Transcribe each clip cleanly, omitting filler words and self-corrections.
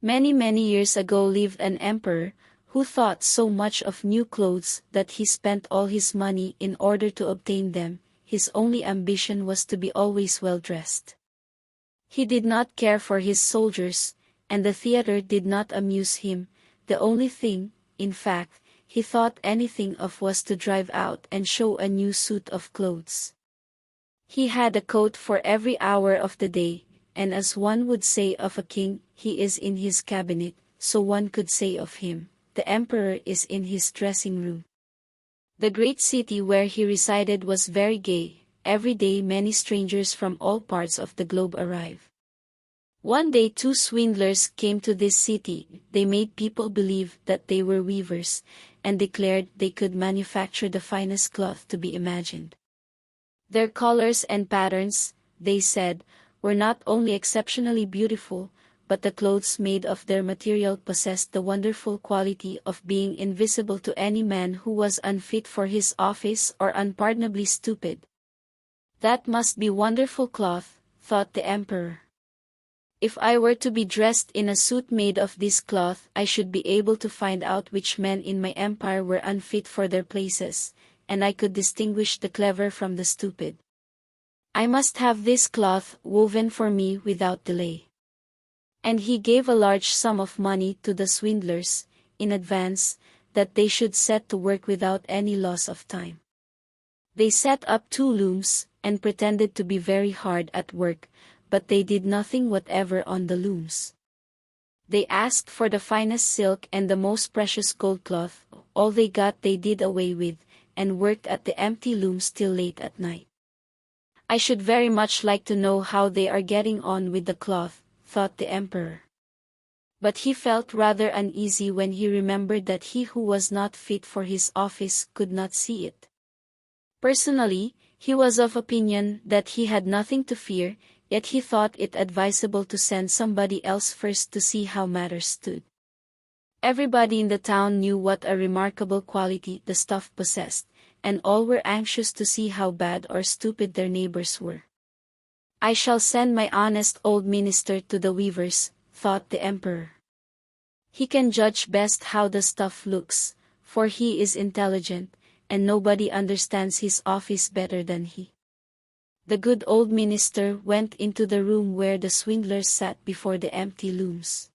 Many, many years ago lived an emperor, who thought so much of new clothes that he spent all his money in order to obtain them. His only ambition was to be always well dressed. He did not care for his soldiers, and the theater did not amuse him. The only thing, in fact, he thought anything of was to drive out and show a new suit of clothes. He had a coat for every hour of the day, and as one would say of a king, he is in his cabinet, so one could say of him, the emperor is in his dressing room. The great city where he resided was very gay. Every day many strangers from all parts of the globe arrive. One day two swindlers came to this city. They made people believe that they were weavers, and declared they could manufacture the finest cloth to be imagined. Their colors and patterns, they said, were not only exceptionally beautiful, but the clothes made of their material possessed the wonderful quality of being invisible to any man who was unfit for his office or unpardonably stupid. That must be wonderful cloth, thought the emperor. If I were to be dressed in a suit made of this cloth, I should be able to find out which men in my empire were unfit for their places, and I could distinguish the clever from the stupid. I must have this cloth woven for me without delay. And he gave a large sum of money to the swindlers, in advance, that they should set to work without any loss of time. They set up 2 looms, and pretended to be very hard at work, but they did nothing whatever on the looms. They asked for the finest silk and the most precious gold cloth. All they got they did away with, and worked at the empty looms till late at night. I should very much like to know how they are getting on with the cloth, thought the emperor. But he felt rather uneasy when he remembered that he who was not fit for his office could not see it. Personally, he was of opinion that he had nothing to fear, yet he thought it advisable to send somebody else first to see how matters stood. Everybody in the town knew what a remarkable quality the stuff possessed, and all were anxious to see how bad or stupid their neighbors were. I shall send my honest old minister to the weavers, thought the emperor. He can judge best how the stuff looks, for he is intelligent, and nobody understands his office better than he. The good old minister went into the room where the swindlers sat before the empty looms.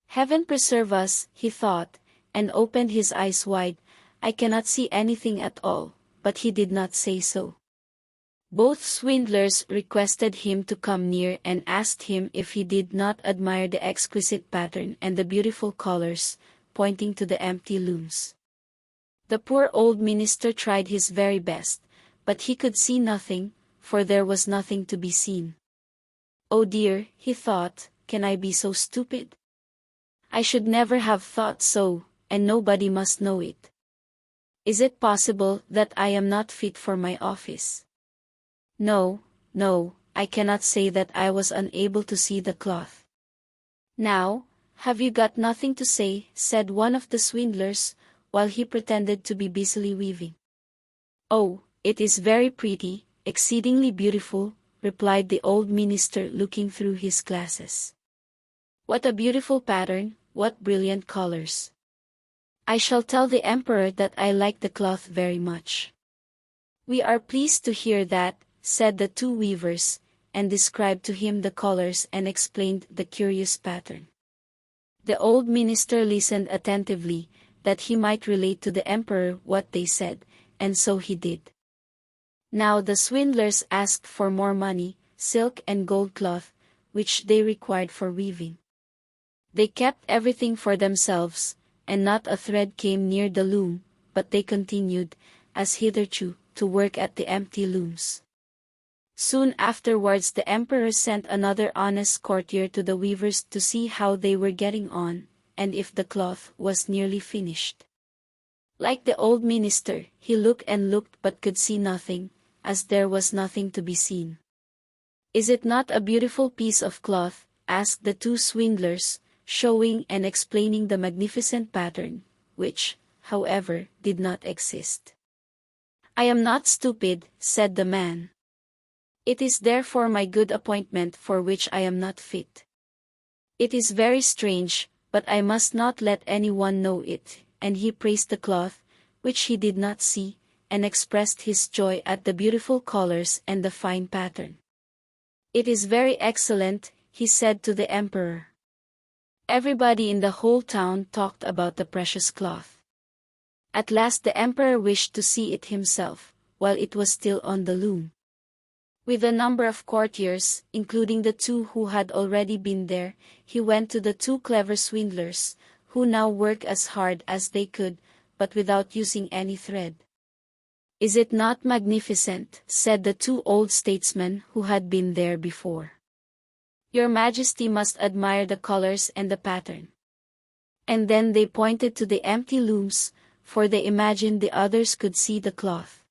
Heaven preserve us, he thought, and opened his eyes wide. I cannot see anything at all, but he did not say so. Both swindlers requested him to come near and asked him if he did not admire the exquisite pattern and the beautiful colors, pointing to the empty looms. The poor old minister tried his very best, but he could see nothing, for there was nothing to be seen. Oh dear, he thought, can I be so stupid? I should never have thought so, and nobody must know it. Is it possible that I am not fit for my office? No, no, I cannot say that I was unable to see the cloth. Now, have you got nothing to say? Said one of the swindlers, while he pretended to be busily weaving. Oh, it is very pretty, exceedingly beautiful, replied the old minister looking through his glasses. What a beautiful pattern, what brilliant colors. I shall tell the emperor that I like the cloth very much. We are pleased to hear that, said the 2 weavers, and described to him the colors and explained the curious pattern. The old minister listened attentively, that he might relate to the emperor what they said, and so he did. Now the swindlers asked for more money, silk and gold cloth, which they required for weaving. They kept everything for themselves, and not a thread came near the loom, but they continued, as hitherto, to work at the empty looms. Soon afterwards the emperor sent another honest courtier to the weavers to see how they were getting on, and if the cloth was nearly finished. Like the old minister, he looked and looked but could see nothing, as there was nothing to be seen. Is it not a beautiful piece of cloth? Asked the 2 swindlers, showing and explaining the magnificent pattern, which, however, did not exist. I am not stupid, said the man. It is therefore my good appointment for which I am not fit. It is very strange, but I must not let anyone know it." And he praised the cloth, which he did not see, and expressed his joy at the beautiful colors and the fine pattern. "It is very excellent," he said to the emperor. Everybody in the whole town talked about the precious cloth. At last the emperor wished to see it himself, while it was still on the loom. With a number of courtiers, including the two who had already been there, he went to the two clever swindlers, who now worked as hard as they could, but without using any thread. "Is it not magnificent?" said the two old statesmen who had been there before. "Your Majesty must admire the colors and the pattern." And then they pointed to the empty looms, for they imagined the others could see the cloth.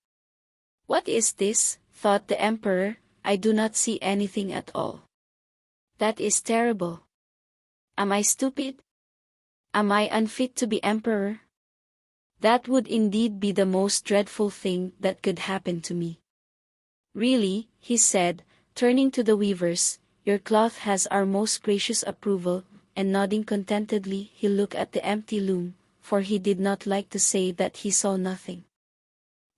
"What is this?" thought the emperor. "I do not see anything at all. That is terrible. Am I stupid? Am I unfit to be emperor? That would indeed be the most dreadful thing that could happen to me." "Really," he said, turning to the weavers, "your cloth has our most gracious approval," and nodding contentedly he looked at the empty loom, for he did not like to say that he saw nothing.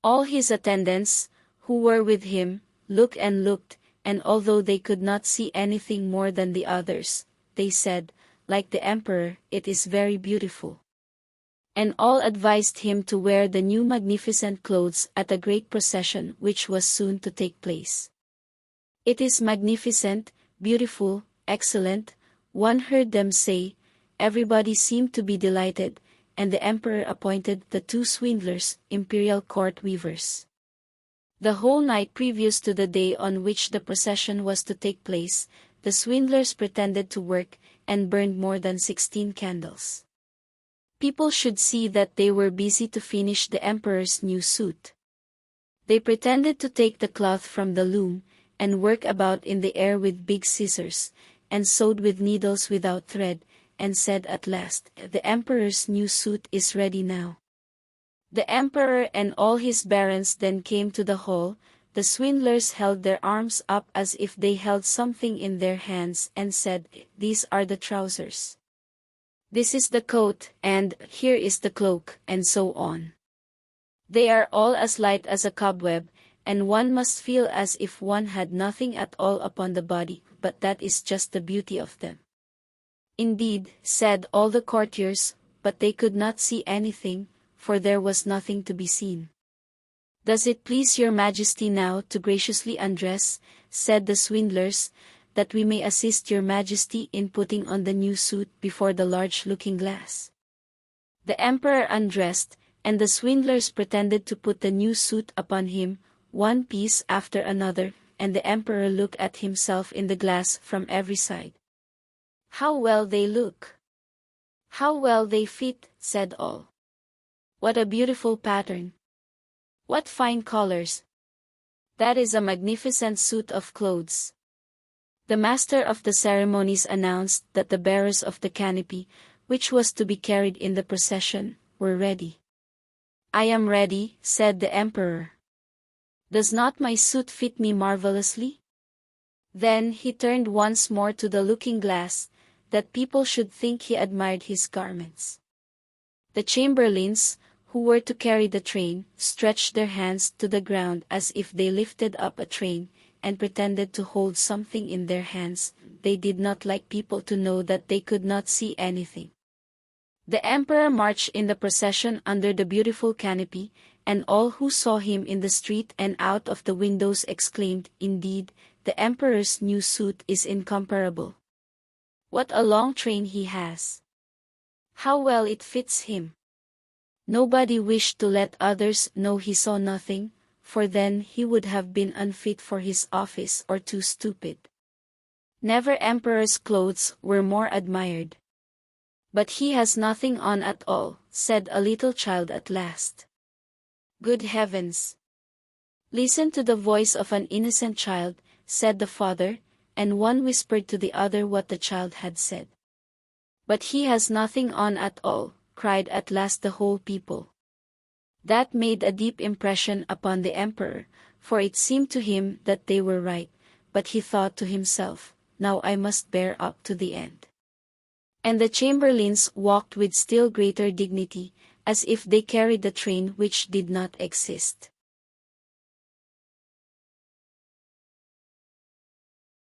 All his attendants, who were with him, looked, and although they could not see anything more than the others, they said, like the emperor, "It is very beautiful." And all advised him to wear the new magnificent clothes at a great procession which was soon to take place. "It is magnificent, beautiful, excellent," one heard them say. Everybody seemed to be delighted, and the emperor appointed the two swindlers imperial court weavers. The whole night previous to the day on which the procession was to take place, the swindlers pretended to work, and burned more than 16 candles. People should see that they were busy to finish the emperor's new suit. They pretended to take the cloth from the loom, and work about in the air with big scissors, and sewed with needles without thread, and said at last, "The emperor's new suit is ready now." The emperor and all his barons then came to the hall. The swindlers held their arms up as if they held something in their hands and said, "These are the trousers. This is the coat, and here is the cloak," and so on. They are all as light as a cobweb, and one must feel as if one had nothing at all upon the body, but that is just the beauty of them. "Indeed," said all the courtiers, but they could not see anything, for there was nothing to be seen. "Does it please your Majesty now to graciously undress," said the swindlers, "that we may assist your Majesty in putting on the new suit before the large looking-glass?" The emperor undressed, and the swindlers pretended to put the new suit upon him, one piece after another, and the emperor looked at himself in the glass from every side. "How well they look! How well they fit," said all. "What a beautiful pattern! What fine colors! That is a magnificent suit of clothes." The master of the ceremonies announced that the bearers of the canopy, which was to be carried in the procession, were ready. "I am ready," said the emperor. "Does not my suit fit me marvelously?" Then he turned once more to the looking-glass, that people should think he admired his garments. The chamberlains, who were to carry the train, stretched their hands to the ground as if they lifted up a train, and pretended to hold something in their hands. They did not like people to know that they could not see anything. The emperor marched in the procession under the beautiful canopy, and all who saw him in the street and out of the windows exclaimed, "Indeed, the emperor's new suit is incomparable. What a long train he has! How well it fits him!" Nobody wished to let others know he saw nothing, for then he would have been unfit for his office or too stupid. Never emperor's clothes were more admired. "But he has nothing on at all," said a little child at last. "Good heavens! Listen to the voice of an innocent child," said the father, and one whispered to the other what the child had said. "But he has nothing on at all," cried at last the whole people. That made a deep impression upon the emperor, for it seemed to him that they were right, but he thought to himself, "Now I must bear up to the end." And the chamberlains walked with still greater dignity, as if they carried the train which did not exist.